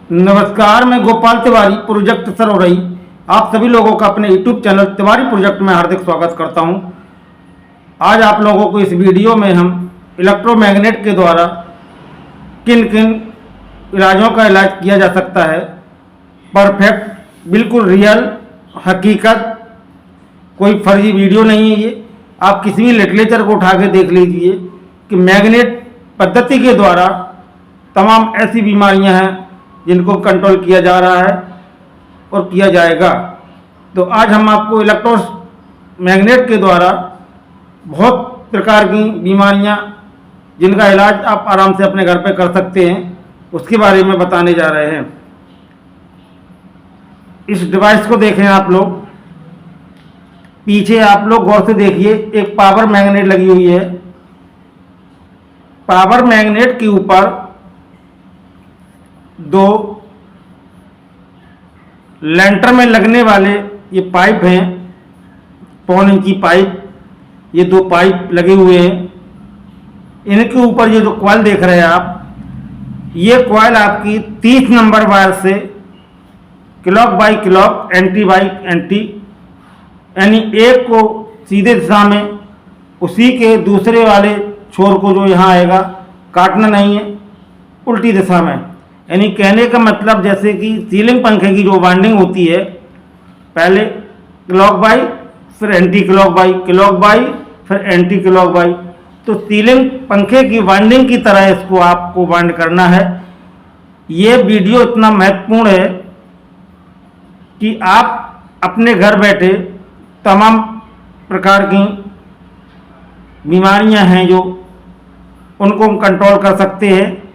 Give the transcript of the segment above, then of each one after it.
नमस्कार, मैं गोपाल तिवारी प्रोजेक्ट सरौरई आप सभी लोगों का अपने यूट्यूब चैनल तिवारी प्रोजेक्ट में हार्दिक स्वागत करता हूं। आज आप लोगों को इस वीडियो में हम इलेक्ट्रोमैग्नेट के द्वारा किन किन इलाजों का इलाज किया जा सकता है, परफेक्ट, बिल्कुल रियल, हकीकत, कोई फर्जी वीडियो नहीं है। ये आप किसी भी लिटरेचर को उठा के देख लीजिए कि मैग्नेट पद्धति के द्वारा तमाम ऐसी बीमारियां हैं जिनको कंट्रोल किया जा रहा है और किया जाएगा। तो आज हम आपको इलेक्ट्रोमैग्नेट के द्वारा बहुत प्रकार की बीमारियां जिनका इलाज आप आराम से अपने घर पे कर सकते हैं उसके बारे में बताने जा रहे हैं। इस डिवाइस को देखें आप लोग, पीछे आप लोग गौर से देखिए, एक पावर मैग्नेट लगी हुई है। पावर मैग्नेट के ऊपर दो लैंटर में लगने वाले ये पाइप हैं, 1.25 इंची पाइप, ये दो पाइप लगे हुए हैं। इनके ऊपर ये जो कॉइल देख रहे हैं आप, ये कॉइल आपकी 30 नंबर वायर से clock by clock, anti by anti, यानी एक को सीधे दिशा में, उसी के दूसरे वाले छोर को जो यहाँ आएगा काटना नहीं है, उल्टी दिशा में। यानी कहने का मतलब जैसे कि सीलिंग पंखे की जो वाइंडिंग होती है, पहले क्लॉक बाई, फिर anti clock by, clock by, फिर एंटी क्लॉक बाई। तो सीलिंग पंखे की वाइंडिंग की तरह इसको आपको वाइंड करना है। ये वीडियो इतना महत्वपूर्ण है कि आप अपने घर बैठे तमाम प्रकार की बीमारियां हैं जो उनको कंट्रोल कर सकते हैं।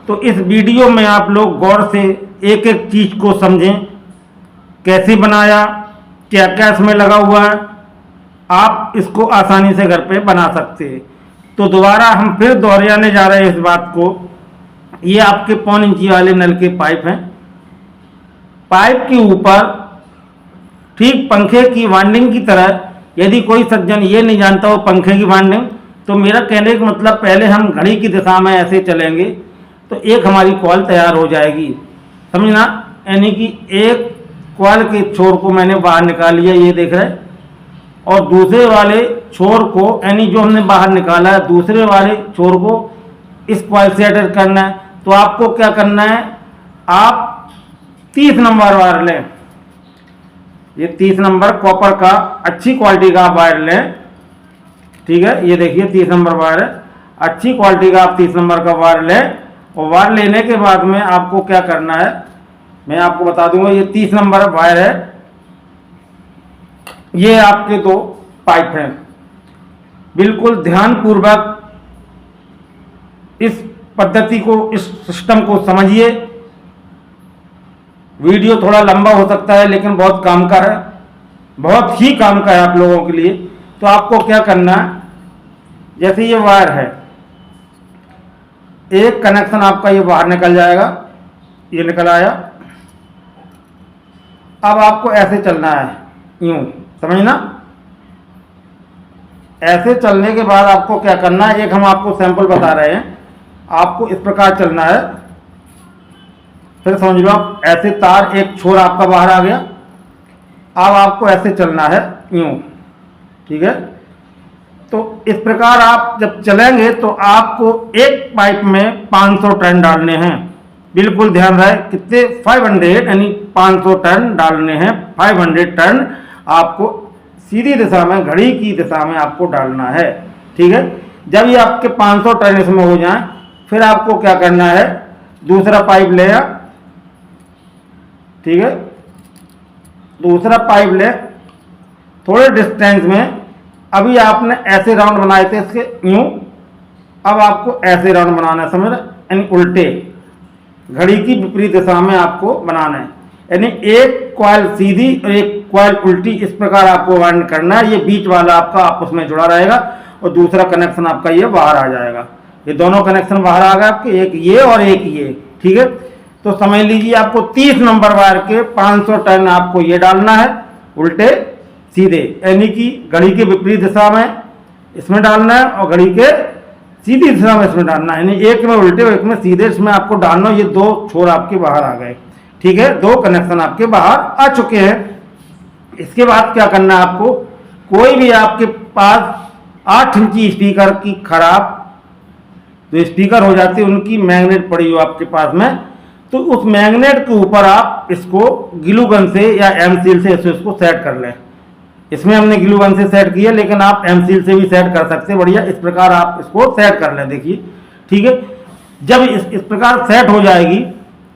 तो इस वीडियो में आप लोग गौर से एक एक चीज़ को समझें, कैसे बनाया, क्या क्या इसमें लगा हुआ है, आप इसको आसानी से घर पे बना सकते हैं। तो दोबारा हम फिर दोहराने जा रहे हैं इस बात को। ये आपके 1.25 इंची वाले नल के पाइप हैं। पाइप के ऊपर ठीक पंखे की वाइंडिंग की तरह, यदि कोई सज्जन ये नहीं जानता हो पंखे की वाइंडिंग, तो मेरा कहने का मतलब पहले हम घड़ी की दिशा में ऐसे चलेंगे तो एक हमारी कॉइल तैयार हो जाएगी, समझना। यानी कि एक कॉइल के छोर को मैंने बाहर निकाल लिया, ये देख रहे, और दूसरे वाले छोर को, यानी जो हमने बाहर निकाला है, दूसरे वाले छोर को इस कॉइल से अटैच करना है। तो आपको क्या करना है, आप 30 नंबर वायर लें। ये 30 नंबर कॉपर का अच्छी क्वालिटी का आप वायर लें, ठीक है। ये देखिए 30 नंबर वायर है, अच्छी क्वालिटी का आप 30 नंबर का वायर लें। और वायर लेने के बाद में आपको क्या करना है मैं आपको बता दूंगा। ये 30 नंबर वायर है, ये आपके दो पाइप हैं। बिल्कुल ध्यानपूर्वक इस पद्धति को, इस सिस्टम को समझिए। वीडियो थोड़ा लंबा हो सकता है लेकिन बहुत काम का है, बहुत ही काम का है आप लोगों के लिए। तो आपको क्या करना है, जैसे ये वायर है, एक कनेक्शन आपका ये बाहर निकल जाएगा, ये निकल आया। अब आपको ऐसे चलना है, यूं समझना। ऐसे चलने के बाद आपको क्या करना है, एक हम आपको सैंपल बता रहे हैं, आपको इस प्रकार चलना है। फिर समझ लो आप, ऐसे तार, एक छोर आपका बाहर आ गया। अब आपको ऐसे चलना है, यूं, ठीक है। तो इस प्रकार आप जब चलेंगे तो आपको एक पाइप में 500 टर्न डालने हैं। बिल्कुल ध्यान रहे, कितने, 500, यानी 500 टर्न डालने हैं। 500 टर्न आपको सीधी दिशा में, घड़ी की दिशा में आपको डालना है, ठीक है। जब ये आपके 500 टर्न इसमें हो जाए, फिर आपको क्या करना है, दूसरा पाइप ले, ठीक है, दूसरा पाइप ले, थोड़े डिस्टेंस में। अभी आपने ऐसे राउंड बनाए थे इसके, यूं, अब आपको ऐसे राउंड बनाना है, समझ रहे, यानी उल्टे, घड़ी की विपरीत दिशा में आपको बनाना है। यानी एक कॉइल सीधी और एक कॉइल उल्टी, इस प्रकार आपको वाइंड करना है। ये बीच वाला आपका आपस में जुड़ा रहेगा और दूसरा कनेक्शन आपका ये बाहर आ जाएगा। ये दोनों कनेक्शन बाहर आ गए आपके, एक ये और एक ये, ठीक है। तो समझ लीजिए आपको 30 नंबर वायर के 500 टर्न आपको ये डालना है, उल्टे सीधे, यानी कि घड़ी के विपरीत दिशा में इसमें डालना है और घड़ी के सीधी दिशा में इसमें डालना है, यानी एक में उल्टे एक में सीधे इसमें आपको डालना। ये 2 छोर आपके बाहर आ गए, ठीक है, 2 कनेक्शन आपके बाहर आ चुके हैं। इसके बाद क्या करना है आपको, कोई भी आपके पास 8 इंची स्पीकर की खराब जो स्पीकर हो जाती है, उनकी मैग्नेट पड़ी हो आपके पास में, तो उस मैग्नेट के ऊपर आप इसको ग्लू गन से या एम सील से इसको सेट कर लें। इसमें हमने ग्लू गन से सेट किया, लेकिन आप एम सील से भी सेट कर सकते हैं। बढ़िया, इस प्रकार आप इसको सेट कर लें। देखिए, ठीक है, जब इस प्रकार सेट हो जाएगी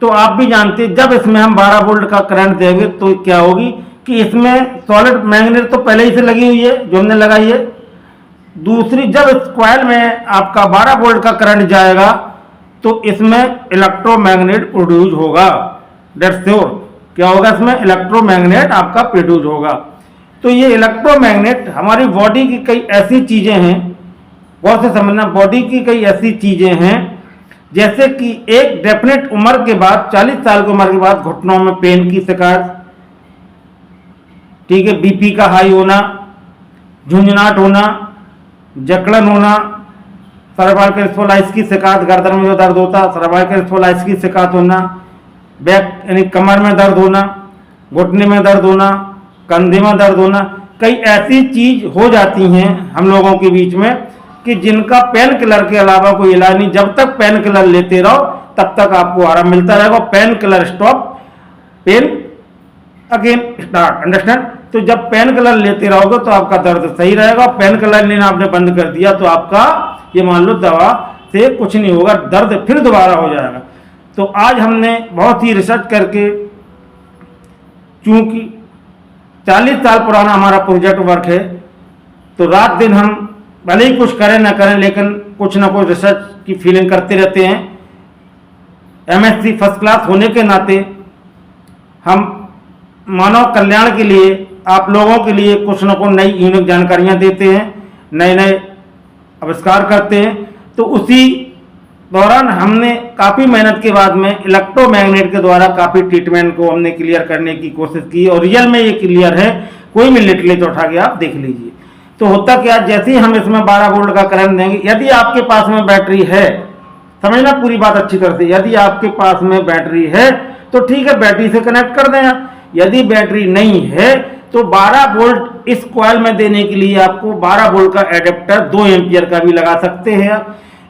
तो आप भी जानते हैं जब इसमें हम 12 वोल्ट का करंट देंगे तो क्या होगी कि इसमें सॉलिड मैग्नेट तो पहले ही से लगी हुई है जो हमने लगाई है। दूसरी, जब इस कॉइल में आपका 12 वोल्ट का करंट जाएगा तो इसमें इलेक्ट्रोमैग्नेट प्रोड्यूस होगा। दैट्स श्योर, क्या होगा, इसमें इलेक्ट्रोमैग्नेट आपका प्रोड्यूस होगा। तो ये इलेक्ट्रोमैग्नेट हमारी बॉडी की कई ऐसी चीजें हैं, बहुत से समझना, बॉडी की कई ऐसी चीजें हैं जैसे कि एक डेफिनेट उम्र के बाद, 40 साल की उम्र के बाद घुटनों में पेन की शिकायत, ठीक है, बीपी का हाई होना, झुंझुनाहट होना, जकड़न होना, सर्वाइकल स्पॉलाइटिस की शिकायत, गर्दन में जो दर्द होता है सर्वाइकल स्पॉलाइटिस की शिकायत होना, बैक यानी कमर में दर्द होना, घुटने में दर्द होना, कंधे में दर्द होना, कई ऐसी चीज हो जाती हैं हम लोगों के बीच में कि जिनका पेन किलर के अलावा कोई इलाज नहीं। जब तक पेन किलर लेते रहो तब तक आपको आराम मिलता रहेगा। Painkiller stop, pain again start, understand. तो जब पेन किलर लेते रहोगे तो आपका दर्द सही रहेगा। पेन किलर लेना आपने बंद कर दिया तो आपका ये मान लो दवा से कुछ नहीं होगा, दर्द फिर दोबारा हो जाएगा। तो आज हमने बहुत ही रिसर्च करके, चूंकि 40 साल पुराना हमारा प्रोजेक्ट वर्क है, तो रात दिन हम भले ही कुछ करें ना करें लेकिन कुछ ना कुछ रिसर्च की फीलिंग करते रहते हैं। एमएससी फर्स्ट क्लास होने के नाते हम मानव कल्याण के लिए, आप लोगों के लिए कुछ न कुछ नई यूनिक जानकारियां देते हैं, नए नए आविष्कार करते हैं। तो उसी दौरान हमने काफ़ी मेहनत के बाद में इलेक्ट्रोमैग्नेट के द्वारा काफ़ी ट्रीटमेंट को हमने क्लियर करने की कोशिश की और रियल में ये क्लियर है। कोई भी लिटरेचर उठा के आप देख लीजिए। तो होता क्या, जैसे ही हम इसमें 12 वोल्ट का करंट देंगे, यदि आपके पास में बैटरी है, समझना पूरी बात अच्छी तरह से, यदि आपके पास में बैटरी है तो ठीक है, बैटरी से कनेक्ट कर दें। यदि बैटरी नहीं है तो 12 वोल्ट इस कॉइल में देने के लिए आपको 12 वोल्ट का एडेप्टर 2 एम्पियर का भी लगा सकते हैं।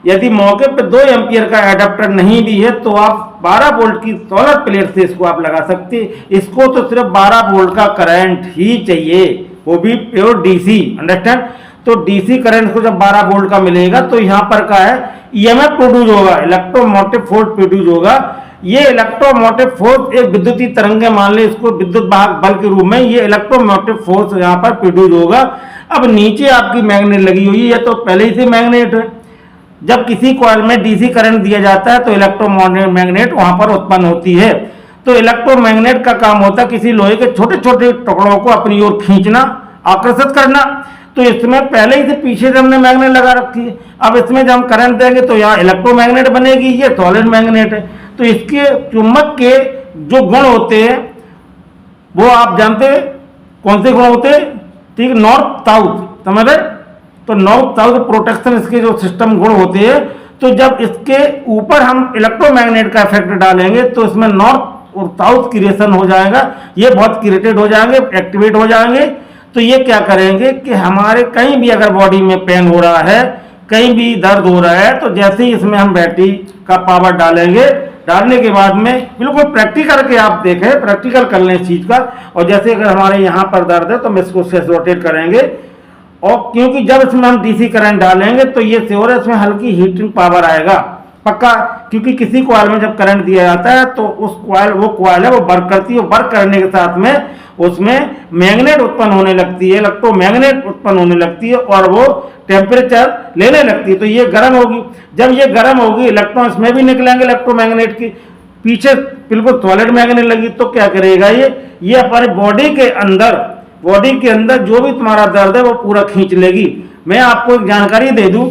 यदि मौके पे 2 एम्पियर का एडेप्टर नहीं भी है तो आप 12 वोल्ट की सोलर प्लेट से इसको आप लगा सकते हैं। इसको तो सिर्फ 12 वोल्ट का करंट ही चाहिए, वो भी प्योर डीसी, अंडरस्टैंड। तो डीसी करंट को जब 12 वोल्ट का मिलेगा तो यहाँ पर क्या है, ईएमएफ प्रोड्यूस होगा, इलेक्ट्रोमोटिव फोर्स प्रोड्यूस होगा। ये इलेक्ट्रोमोटिव फोर्स एक विद्युतीय तरंगे, मान लें इसको विद्युत वाहक बल के रूप में, ये इलेक्ट्रोमोटिव फोर्स यहाँ पर प्रोड्यूस होगा। अब नीचे आपकी मैग्नेट लगी हुई है, ये तो पहले ही से मैग्नेट है। जब किसी कॉइल में डीसी करंट दिया जाता है तो इलेक्ट्रोमैग्नेट वहां पर उत्पन्न होती है। तो इलेक्ट्रोमैग्नेट का काम होता है किसी लोहे के छोटे छोटे टुकड़ों को अपनी ओर खींचना, आकर्षित करना। तो इसमें पहले ही से पीछे से हमने मैग्नेट लगा रखी है। अब इसमें जब हम करंट देंगे तो यहाँ इलेक्ट्रोमैग्नेट बनेगी, ये सॉलिड मैग्नेट है। तो इसके चुंबक के जो गुण होते हैं वो आप जानते हैं कौन से गुण होते हैं, ठीक, नॉर्थ साउथ, समझ रहे। तो नॉर्थ साउथ प्रोटेक्शन इसके जो सिस्टम गुण होते हैं, तो जब इसके ऊपर हम इलेक्ट्रोमैग्नेट का इफेक्ट डालेंगे तो इसमें नॉर्थ और साउथ क्रिएशन हो जाएगा, ये बहुत क्रिएटेड हो जाएंगे, एक्टिवेट हो जाएंगे। तो ये क्या करेंगे कि हमारे कहीं भी अगर बॉडी में पेन हो रहा है, कहीं भी दर्द हो रहा है, तो जैसे ही इसमें हम बैटरी का पावर डालेंगे, डालने के बाद में बिल्कुल प्रैक्टिकल करके आप देखें, प्रैक्टिकल कर लें इस चीज़ का। और जैसे अगर हमारे यहाँ पर दर्द है तो हम इसको से रोटेट करेंगे, और क्योंकि जब इसमें हम डीसी करंट डालेंगे तो ये श्योर है इसमें हल्की हीटिंग पावर आएगा पक्का। क्योंकि किसी कॉइल में जब करंट दिया जाता है तो उस कॉइल, वो कॉइल है वो वर्क करती है, वर्क करने के साथ में उसमें मैग्नेट उत्पन्न होने लगती है, इलेक्ट्रोमैग्नेट उत्पन्न होने लगती है और वो टेम्परेचर लेने लगती है। तो ये गर्म होगी, जब ये गर्म होगी इलेक्ट्रॉन इसमें भी निकलेंगे इलेक्ट्रोमैग्नेट की, पीछे बिल्कुल सॉलिड मैग्नेट लगी। तो क्या करेगा ये हमारी बॉडी के अंदर जो भी तुम्हारा दर्द है वो पूरा खींच लेगी। मैं आपको एक जानकारी दे दूं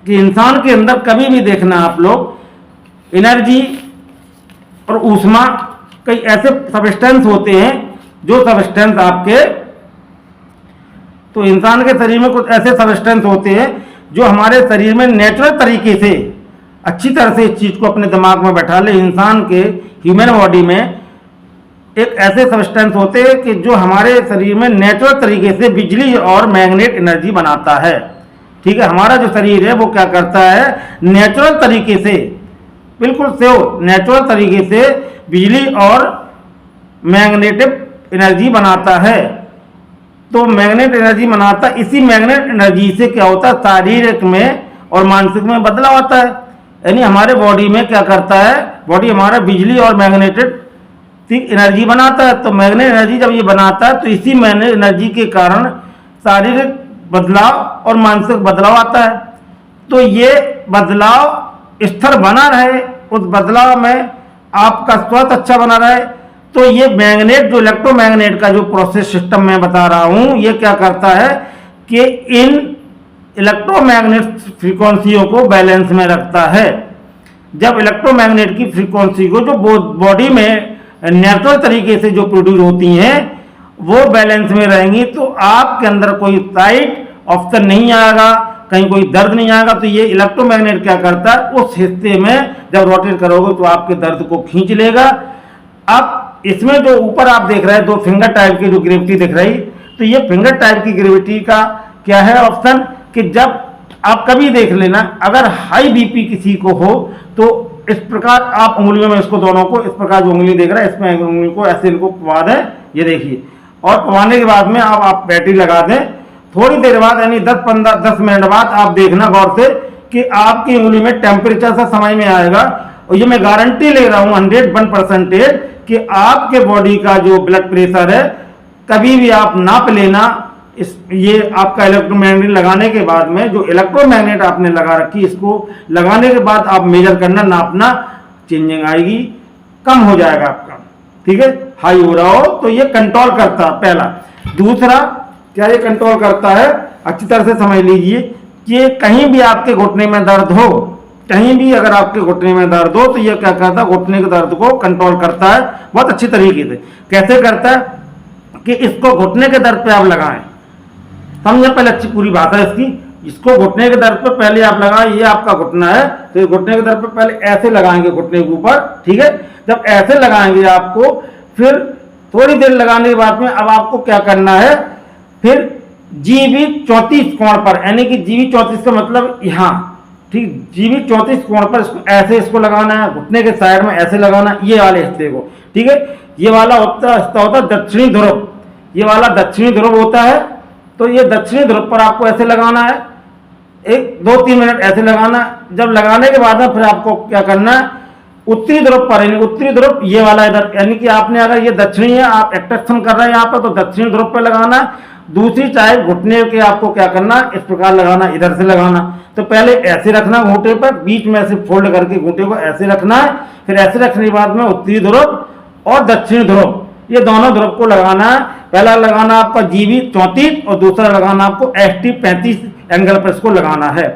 कि इंसान के अंदर कभी भी देखना आप लोग एनर्जी और ऊष्मा, कई ऐसे सब्सटेंस होते हैं जो सब्सटेंस आपके, तो इंसान के शरीर में कुछ ऐसे सब्सटेंस होते हैं जो हमारे शरीर में नेचुरल तरीके से अच्छी तरह से इस चीज़ को अपने दिमाग में बैठा ले। इंसान के ह्यूमन बॉडी में एक ऐसे सब्सटेंस होते हैं कि जो हमारे शरीर में नेचुरल तरीके से बिजली और मैग्नेट एनर्जी बनाता है। ठीक है, हमारा जो शरीर है वो क्या करता है, नेचुरल तरीके से, बिल्कुल सेव नेचुरल तरीके से बिजली और मैग्नेटिक एनर्जी बनाता है। तो मैग्नेट एनर्जी बनाता, इसी मैग्नेट एनर्जी से क्या होता है, शारीरिक में और मानसिक में बदलाव आता है। यानी हमारे बॉडी में क्या करता है, बॉडी हमारा बिजली और मैग्नेटिक एनर्जी बनाता है। तो मैग्नेट एनर्जी जब ये बनाता है तो इसी मैग्नेट एनर्जी के कारण शारीरिक बदलाव और मानसिक बदलाव आता है। तो ये बदलाव स्थिर बना रहे, उस बदलाव में आपका स्वास्थ्य अच्छा बना रहे। तो ये मैग्नेट, जो इलेक्ट्रोमैग्नेट का जो प्रोसेस सिस्टम मैं बता रहा हूँ, ये क्या करता है कि इन इलेक्ट्रोमैग्नेट फ्रीक्वेंसियों को बैलेंस में रखता है। जब इलेक्ट्रोमैग्नेट की फ्रीक्वेंसी को जो बॉडी में नेचुरल तरीके से जो प्रोड्यूस होती हैं वो बैलेंस में रहेंगी, तो आपके अंदर कोई साइड ऑप्शन नहीं आएगा, कहीं कोई दर्द नहीं आएगा। तो ये इलेक्ट्रोमैग्नेट क्या करता है, उस हिस्से में जब रोटेट करोगे तो आपके दर्द को खींच लेगा। अब इसमें जो ऊपर आप देख रहे हैं 2 फिंगर टाइप की जो ग्रेविटी दिख रही, तो ये फिंगर टाइप की ग्रेविटी का क्या है ऑप्शन, कि जब आप कभी देख लेना, अगर हाई बीपी किसी को हो तो इस प्रकार आप उंगलियों में इसको दोनों को इस प्रकार जो उंगली देख रहे हैं इसमें उंगली को ऐसे इनको पवा दें, ये देखिए, और पवाने के बाद में आप बैटरी लगा दें। थोड़ी देर बाद यानी 10 मिनट बाद आप देखना गौर से कि आपकी उंगली में टेम्परेचर सा समझ में आएगा। और ये मैं गारंटी ले रहा हूँ 101% कि आपके बॉडी का जो ब्लड प्रेशर है कभी भी आप नाप लेना। ये आपका इलेक्ट्रोमैग्नेट लगाने के बाद में, जो इलेक्ट्रोमैग्नेट आपने लगा रखी, इसको लगाने के बाद आप मेजर करना, नापना, चेंजिंग आएगी, कम हो जाएगा आपका। ठीक है, हाई हो रहा हो तो ये कंट्रोल करता है, पहला। दूसरा क्या ये कंट्रोल करता है, अच्छी तरह से समझ लीजिए कि कहीं भी आपके घुटने में दर्द हो, कहीं भी अगर आपके घुटने में दर्द हो तो ये क्या करता है, घुटने के दर्द को कंट्रोल करता है बहुत अच्छी तरीके से। कैसे करता है कि इसको घुटने के दर्द पे आप लगाएं, समझे, पहले अच्छी पूरी बात है इसकी। इसको घुटने के दर्द पे पहले आप लगाएं, ये आपका घुटना है तो घुटने के दर्द पे पहले ऐसे लगाएंगे घुटने के ऊपर। ठीक है, जब ऐसे लगाएंगे आपको, फिर थोड़ी देर लगाने के बाद में अब आपको क्या करना है, फिर जीवी 34 कोण पर, यानी कि जीवी 34 का मतलब यहाँ, ठीक, जीवी 34 कोण पर इसको ऐसे इसको लगाना है, घुटने के साइड में ऐसे लगाना है, ये वाले हिस्से को। ठीक है, ये वाला होता है दक्षिणी ध्रुव, ये वाला दक्षिणी ध्रुव होता है। तो ये दक्षिणी ध्रुव पर आपको ऐसे लगाना है, 1-2-3 मिनट ऐसे लगाना। जब लगाने के बाद में फिर आपको क्या करना है, उत्तरी ध्रुव पर, यानी उत्तरी ध्रुव ये वाला इधर, यानी कि आपने अगर ये दक्षिणी है, आप एक्सटेंशन कर रहे हैं यहाँ पर, तो दक्षिणी ध्रुव पर लगाना है। दूसरी साइड घुटने के आपको क्या करना, इस प्रकार लगाना, इधर से लगाना। तो पहले ऐसे रखना घूंटे पर, बीच में ऐसे फोल्ड करके घूंटे को ऐसे रखना है। फिर ऐसे रखने के बाद में उत्तरी ध्रुव और दक्षिणी ध्रुव, ये दोनों ध्रुव को लगाना है। पहला लगाना आपका जीवी 34 और दूसरा लगाना आपको ST 35 एंगल पर इसको लगाना है।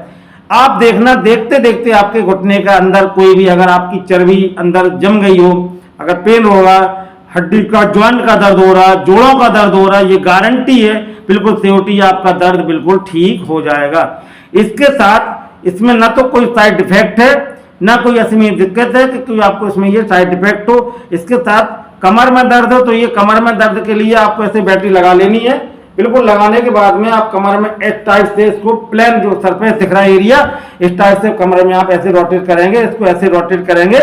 आप देखना, देखते देखते आपके घुटने का अंदर कोई भी अगर आपकी चर्बी अंदर जम गई हो, अगर पेन होगा, हड्डी का जॉइंट का दर्द हो रहा है, जोड़ों का दर्द हो रहा है, ये गारंटी है बिल्कुल सियोटी, आपका दर्द बिल्कुल ठीक हो जाएगा। इसके साथ इसमें ना तो कोई साइड इफेक्ट है, ना कोई इसमें दिक्कत है कि आपको इसमें ये साइड इफेक्ट हो। इसके साथ कमर में दर्द हो तो ये कमर में दर्द के लिए आपको ऐसे बैटरी लगा लेनी है। बिल्कुल लगाने के बाद में आप कमर में इस टाइप से इसको प्लेन जो सरफेस दिख रहा है एरिया, इस टाइप से कमर में आप ऐसे रोटेट करेंगे, इसको ऐसे रोटेट करेंगे,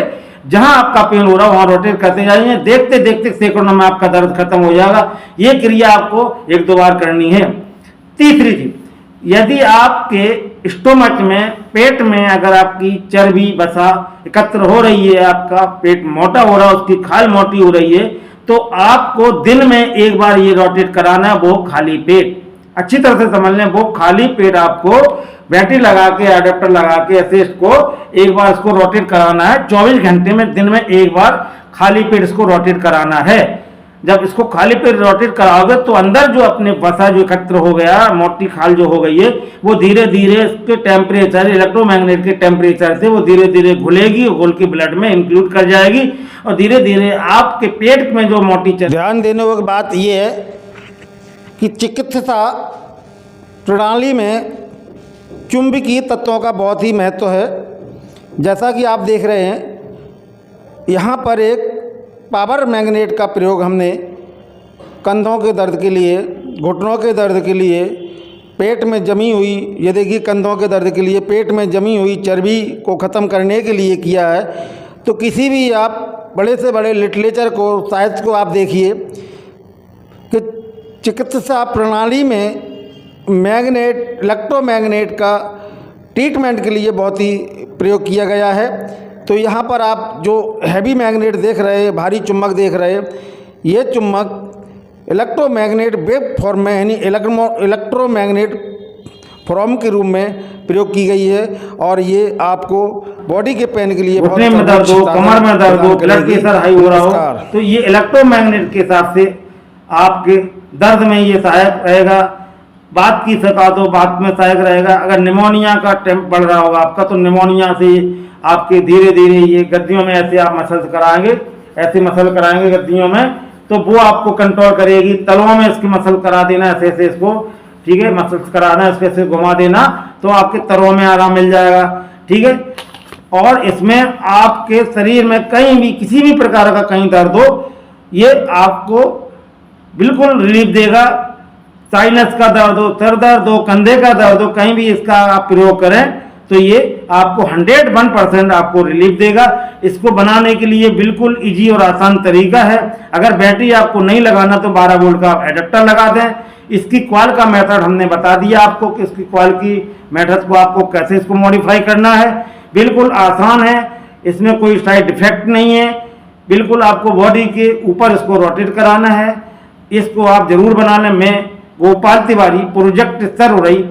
जहां आपका पेन हो रहा है वहां रोटेट करते जाइए। देखते देखते सेकंडों में आपका दर्द खत्म हो जाएगा। ये क्रिया आपको 1-2 बार करनी है। तीसरी चीज, यदि आपके स्टोमच में, पेट में अगर आपकी चर्बी वसा एकत्र हो रही है, आपका पेट मोटा हो रहा है, उसकी खाल मोटी हो रही है, तो आपको दिन में 1 बार ये रोटेट कराना है, वो खाली पेट। अच्छी तरह से समझ लें, वो खाली पेट आपको बैटरी लगा के, अडेप्टर लगा के ऐसे इसको 1 बार इसको रोटेट कराना है। 24 घंटे में दिन में 1 बार खाली पेट इसको रोटेट कराना है। जब इसको खाली पेट रोटेट कराओगे तो अंदर जो अपने वसा जो एकत्र हो गया, मोटी खाल जो हो गई है, वो धीरे धीरे इसके टेम्परेचर, इलेक्ट्रोमैग्नेट के टेम्परेचर से वो धीरे धीरे घुलेगी, घुल के ब्लड में इंक्लूड कर जाएगी और धीरे धीरे आपके पेट में जो मोटी चर्बी। ध्यान देने वाली बात ये है कि चिकित्सा प्रणाली में चुंबकीय तत्वों का बहुत ही महत्व है। जैसा कि आप देख रहे हैं, यहाँ पर एक पावर मैग्नेट का प्रयोग हमने कंधों के दर्द के लिए, घुटनों के दर्द के लिए, पेट में जमी हुई, ये देखिए कंधों के दर्द के लिए पेट में जमी हुई चर्बी को ख़त्म करने के लिए किया है। तो किसी भी आप बड़े से बड़े लिटरेचर को, साहित्य को आप देखिए कि चिकित्सा प्रणाली में मैग्नेट, इलेक्ट्रोमैग्नेट का ट्रीटमेंट के लिए बहुत ही प्रयोग किया गया है। तो यहाँ पर आप जो हैवी मैग्नेट देख रहे हैं, भारी चुम्बक देख रहे हैं, ये चुम्बक इलेक्ट्रोमैग्नेट वेव फॉर्म में यानी इलेक्ट्रोमैग्नेट फॉर्म के रूप में प्रयोग की गई है। और ये आपको बॉडी के पेन के लिए, घुटने में दर्द हो, कमर में दर्द हो, ब्लड प्रेशर हाई हो रहा हो, तो ये इलेक्ट्रोमैग्नेट के हिसाब से आपके दर्द में ये सहायक रहेगा। बात की सका तो बात में सहायक रहेगा। अगर निमोनिया का टेम्प बढ़ रहा होगा आपका, तो निमोनिया से आपके धीरे धीरे ये गद्दियों में ऐसे आप मसल कराएंगे, ऐसे मसल कराएंगे गद्दियों में, तो वो आपको कंट्रोल करेगी। तलवों में इसकी मसल करा देना, ऐसे ऐसे इसको, ठीक है, मसल कराना, इसको ऐसे घुमा देना, तो आपके तलवों में आराम मिल जाएगा, ठीक है। और इसमें आपके शरीर में कहीं भी किसी भी प्रकार का कहीं दर्द हो, ये आपको बिल्कुल रिलीफ देगा। साइनस का दर्द हो, सर दर्द हो, कंधे का दर्द हो, कहीं भी इसका आप प्रयोग करें तो ये आपको 101% आपको रिलीफ देगा। इसको बनाने के लिए बिल्कुल इजी और आसान तरीका है। अगर बैटरी आपको नहीं लगाना तो 12 वोल्ट का एडेप्टर लगा दें। इसकी कॉइल का मेथड हमने बता दिया आपको कि इसकी कॉइल की मेथड को आपको कैसे इसको मॉडिफाई करना है। बिल्कुल आसान है, इसमें कोई साइड इफेक्ट नहीं है। बिल्कुल आपको बॉडी के ऊपर इसको रोटेट कराना है। इसको आप जरूर बना लें। मैं गोपाल तिवारी, प्रोजेक्ट स्तर हो रही,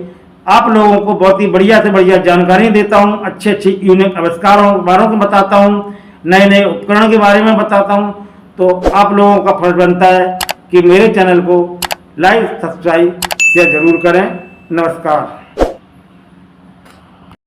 आप लोगों को बहुत ही बढ़िया से बढ़िया जानकारी देता हूँ। अच्छे अच्छे यूनिक आविष्कारों के बारे में बताता हूँ, नए नए उपकरण के बारे में बताता हूँ। तो आप लोगों का फर्ज बनता है कि मेरे चैनल को लाइक, सब्सक्राइब, शेयर जरूर करें। नमस्कार।